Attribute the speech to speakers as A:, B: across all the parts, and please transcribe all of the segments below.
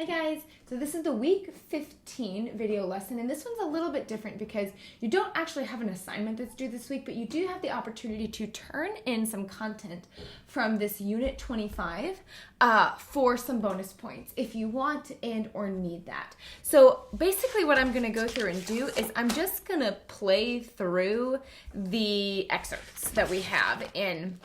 A: Hi guys, so this is the week 15 video lesson, and this one's a little bit different because you don't actually have an assignment that's due this week, but you do have the opportunity to turn in some content from this unit 25 for some bonus points if you want and or need that. So basically what I'm going to go through and do is I'm just going to play through the excerpts that we have in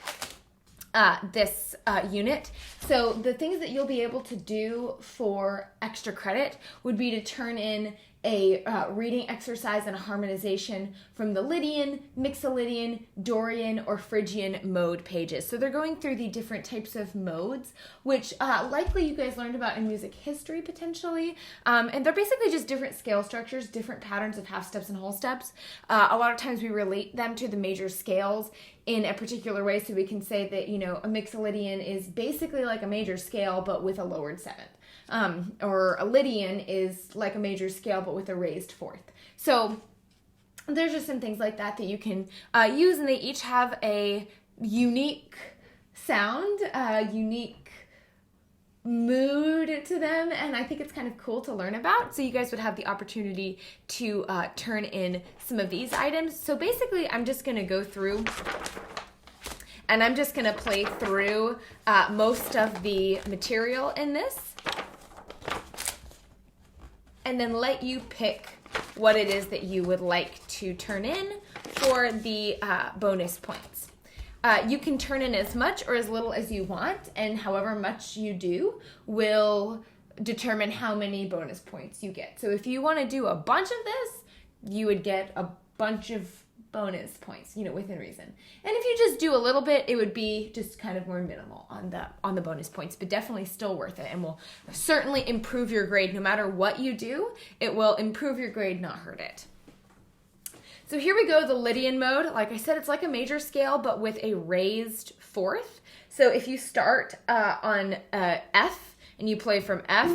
A: this unit. So the things that you'll be able to do for extra credit would be to turn in a reading exercise and a harmonization from the Lydian, Mixolydian, Dorian, or Phrygian mode pages. So they're going through the different types of modes, which likely you guys learned about in music history potentially. And they're basically just different scale structures, different patterns of half steps and whole steps. A lot of times we relate them to the major scales in a particular way, so we can say that, you know, a Mixolydian is basically like a major scale but with a lowered seventh. Or a Lydian is like a major scale but with a raised fourth. So there's just some things like that that you can use, and they each have a unique sound, unique mood to them, and I think it's kind of cool to learn about. So you guys would have the opportunity to turn in some of these items. So basically I'm just going to go through and I'm just going to play through most of the material in this and then let you pick what it is that you would like to turn in for the bonus points. You can turn in as much or as little as you want, and however much you do will determine how many bonus points you get. So if you want to do a bunch of this, you would get a bunch of bonus points, you know, within reason. And if you just do a little bit, it would be just kind of more minimal on the bonus points, but definitely still worth it and will certainly improve your grade. No matter what you do, it will improve your grade, not hurt it. So here we go, the Lydian mode. Like I said, it's like a major scale, but with a raised fourth. So if you start on F and you play from F,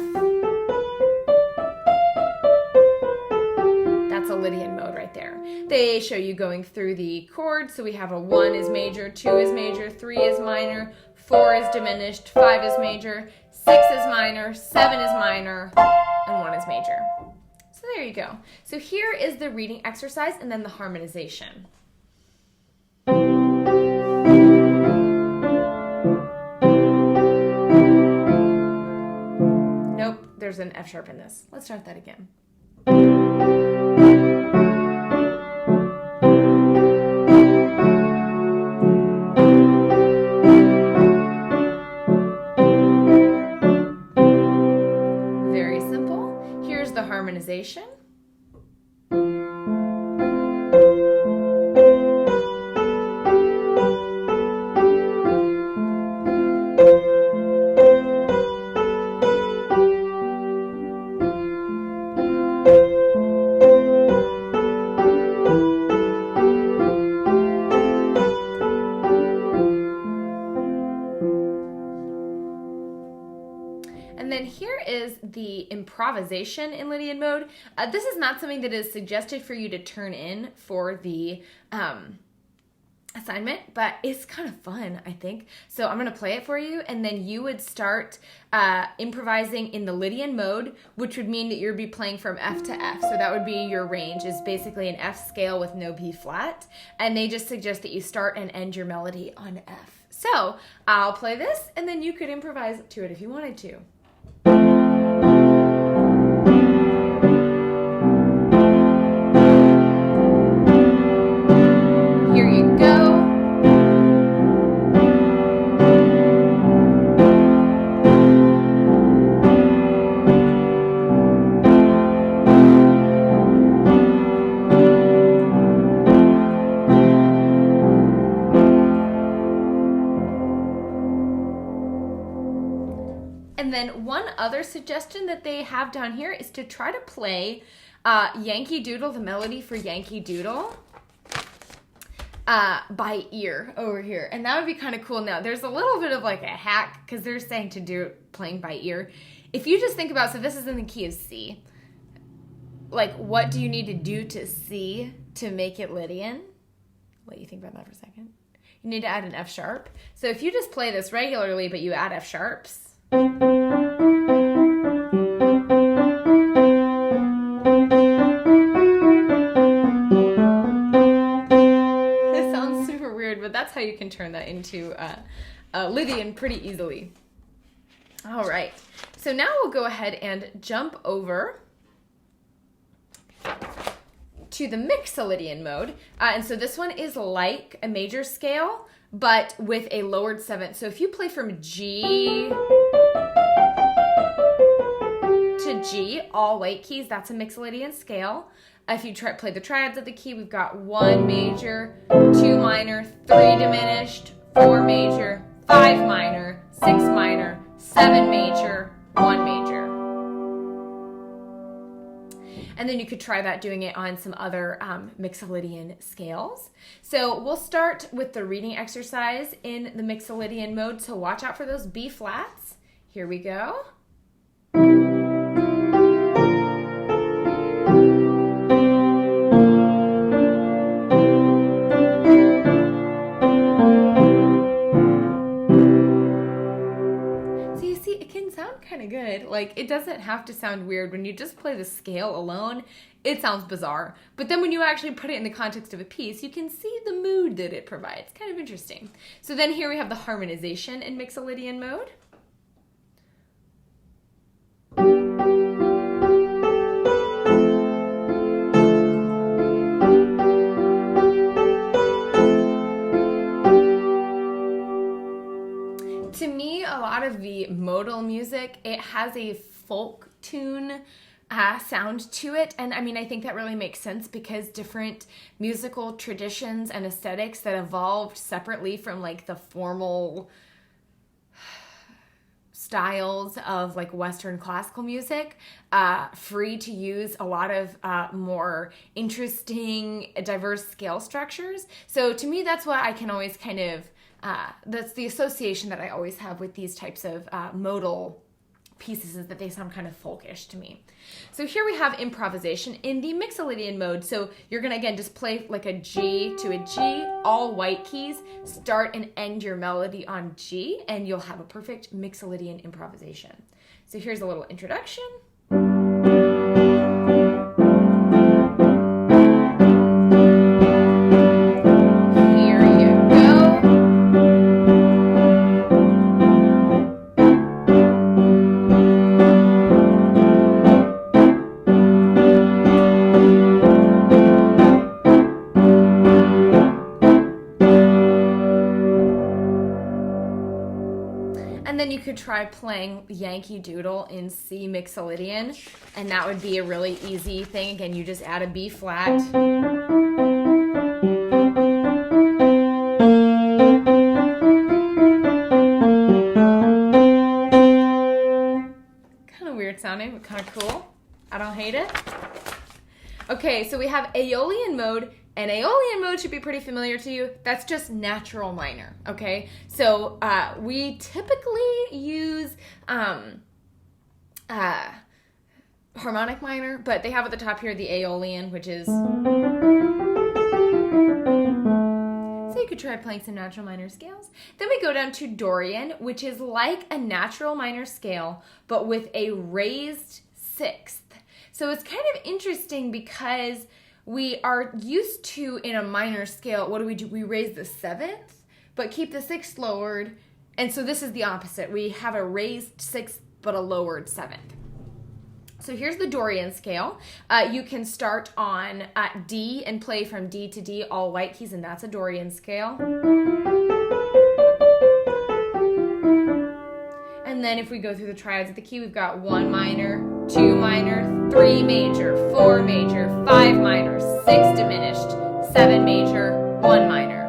A: that's a Lydian mode right there. They show you going through the chords. So we have a 1 is major, 2 is major, 3 is minor, 4 is diminished, 5 is major, 6 is minor, 7 is minor, and 1 is major. So there you go. So here is the reading exercise and then the harmonization. Nope, there's an F sharp in this. Let's start that again. Very simple. Here's the harmonization. And then here is the improvisation in Lydian mode. This is not something that is suggested for you to turn in for the assignment, but it's kind of fun, I think. So I'm going to play it for you, and then you would start improvising in the Lydian mode, which would mean that you'd be playing from F to F. So that would be your range, is basically an F scale with no B flat, and they just suggest that you start and end your melody on F. So I'll play this, and then you could improvise to it if you wanted to. Here you go. And then one other suggestion that they have down here is to try to play Yankee Doodle, the melody for Yankee Doodle, by ear over here. And that would be kind of cool. Now, there's a little bit of like a hack because they're saying to do it playing by ear. If you just think about, so this is in the key of C. Like, what do you need to do to C to make it Lydian? Let you think about that for a second. You need to add an F sharp. So if you just play this regularly, but you add F sharps, how you can turn that into Lydian pretty easily. All right, so now we'll go ahead and jump over to the Mixolydian mode. And so this one is like a major scale, but with a lowered seventh. So if you play from G to G, all white keys, that's a Mixolydian scale. If you play the triads of the key, we've got 1 major, 2 minor, 3 diminished, 4 major, 5 minor, 6 minor, 7 major, 1 major. And then you could try that doing it on some other Mixolydian scales. So we'll start with the reading exercise in the Mixolydian mode. So watch out for those B flats. Here we go. Kind of good. Like, it doesn't have to sound weird. When you just play the scale alone, it sounds bizarre. But then when you actually put it in the context of a piece, you can see the mood that it provides. Kind of interesting. So then here we have the harmonization in Mixolydian mode. To me, a lot of the modal music, it has a folk tune sound to it. And I mean, I think that really makes sense because different musical traditions and aesthetics that evolved separately from like the formal styles of like Western classical music, free to use a lot of more interesting, diverse scale structures. So to me, that's what I can always kind of that's the association that I always have with these types of modal pieces, is that they sound kind of folkish to me. So here we have improvisation in the Mixolydian mode. So you're gonna again just play like a G to a G, all white keys, start and end your melody on G, and you'll have a perfect Mixolydian improvisation. So here's a little introduction. And then you could try playing Yankee Doodle in C Mixolydian, and that would be a really easy thing. Again, you just add a B flat. Kind of weird sounding, but kind of cool. I don't hate it. Okay, so we have Aeolian mode. And Aeolian mode should be pretty familiar to you. That's just natural minor, okay? So we typically use harmonic minor, but they have at the top here the Aeolian, which is... So you could try playing some natural minor scales. Then we go down to Dorian, which is like a natural minor scale, but with a raised sixth. So it's kind of interesting because we are used to, in a minor scale, what do? We raise the seventh, but keep the sixth lowered. And so this is the opposite. We have a raised sixth, but a lowered seventh. So here's the Dorian scale. You can start on D and play from D to D, all white keys, and that's a Dorian scale. And then if we go through the triads of the key, we've got 1 minor, 2 minor, 3 major, 4 major, 5 minor, 6 diminished, 7 major, 1 minor.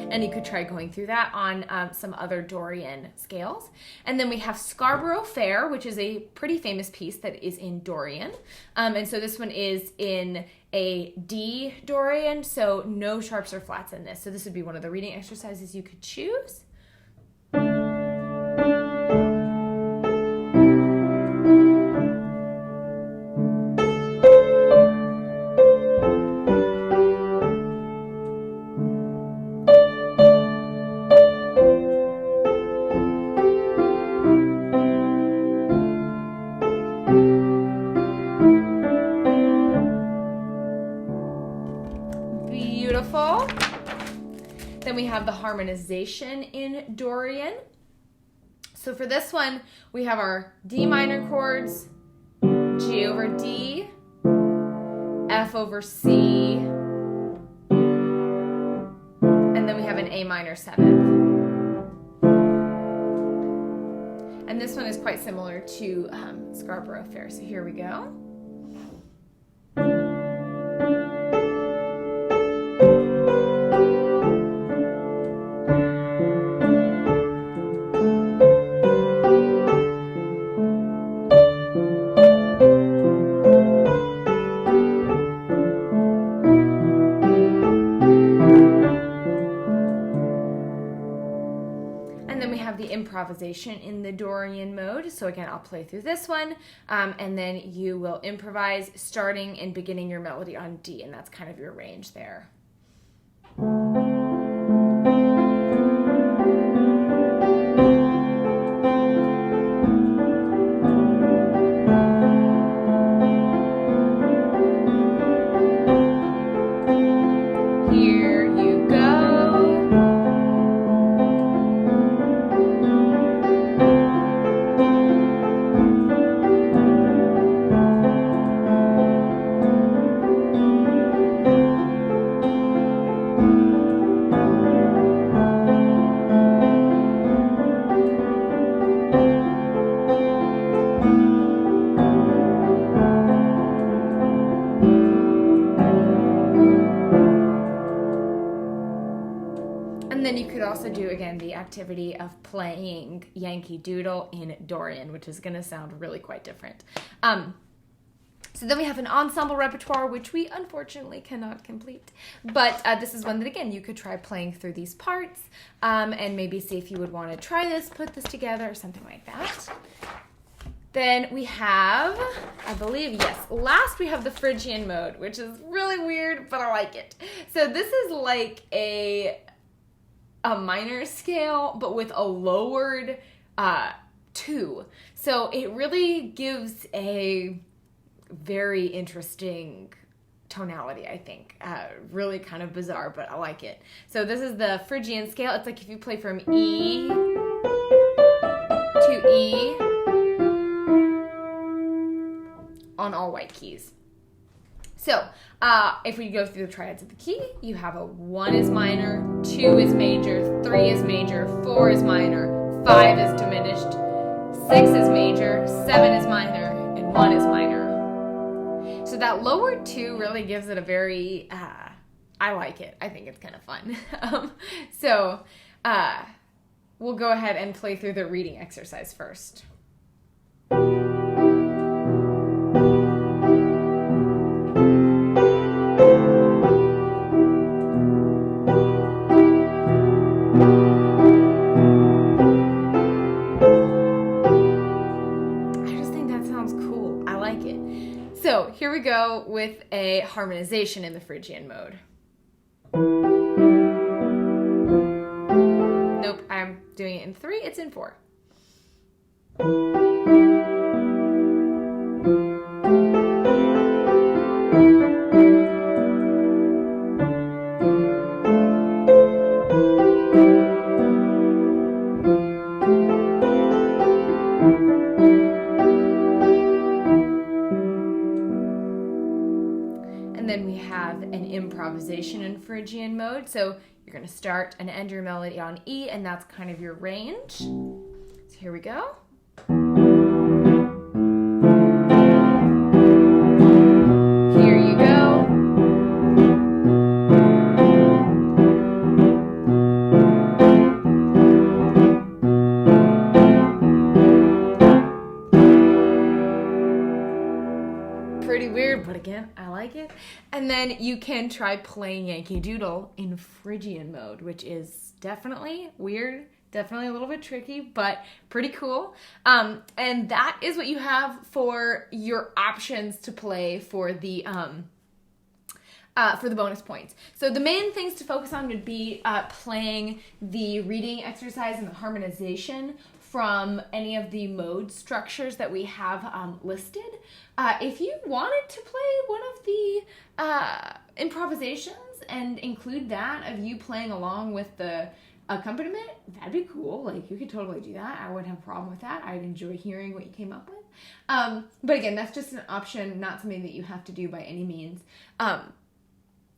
A: And you could try going through that on some other Dorian scales. And then we have Scarborough Fair, which is a pretty famous piece that is in Dorian. And so this one is in a D Dorian, so no sharps or flats in this. So this would be one of the reading exercises you could choose. then we have the harmonization in Dorian. So for this one, we have our D minor chords, G over D, F over C, and then we have an A minor 7th. And this one is quite similar to Scarborough Fair. So here we go. Improvisation in the Dorian mode. So again, I'll play through this one, and then you will improvise starting and beginning your melody on D, and that's kind of your range there. Also do again the activity of playing Yankee Doodle in Dorian, which is going to sound really quite different. So then we have an ensemble repertoire, which we unfortunately cannot complete. But this is one that, again, you could try playing through these parts and maybe see if you would want to try this, put this together, or something like that. Then we have, I believe, yes, last we have the Phrygian mode, which is really weird, but I like it. So this is like a minor scale, but with a lowered 2. So it really gives a very interesting tonality, I think. Really kind of bizarre, but I like it. So this is the Phrygian scale. It's like if you play from E to E on all white keys. So, if we go through the triads of the key, you have a 1 is minor, 2 is major, 3 is major, 4 is minor, 5 is diminished, 6 is major, 7 is minor, and 1 is minor. So that lower 2 really gives it a very, I like it. I think it's kind of fun. We'll go ahead and play through the reading exercise first. So here we go with a harmonization in the Phrygian mode. Nope, I'm doing it in 3, it's in 4. And then we have an improvisation in Phrygian mode. So you're going to start and end your melody on E, and that's kind of your range. So here we go. Here you go. Pretty weird, but again, I like it. And then you can try playing Yankee Doodle in Phrygian mode, which is definitely weird, definitely a little bit tricky, but pretty cool. And that is what you have for your options to play for the bonus points. So the main things to focus on would be playing the reading exercise and the harmonization from any of the mode structures that we have listed. If you wanted to play one of the improvisations and include that of you playing along with the accompaniment, that'd be cool. Like, you could totally do that. I wouldn't have a problem with that. I'd enjoy hearing what you came up with. But again, that's just an option, not something that you have to do by any means.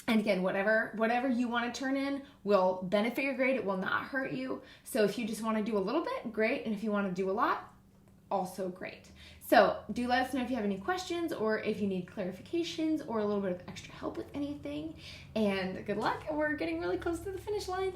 A: And again, whatever you want to turn in will benefit your grade. It will not hurt you. So if you just want to do a little bit, great. And if you want to do a lot, also great. So do let us know if you have any questions or if you need clarifications or a little bit of extra help with anything. And good luck. We're getting really close to the finish line.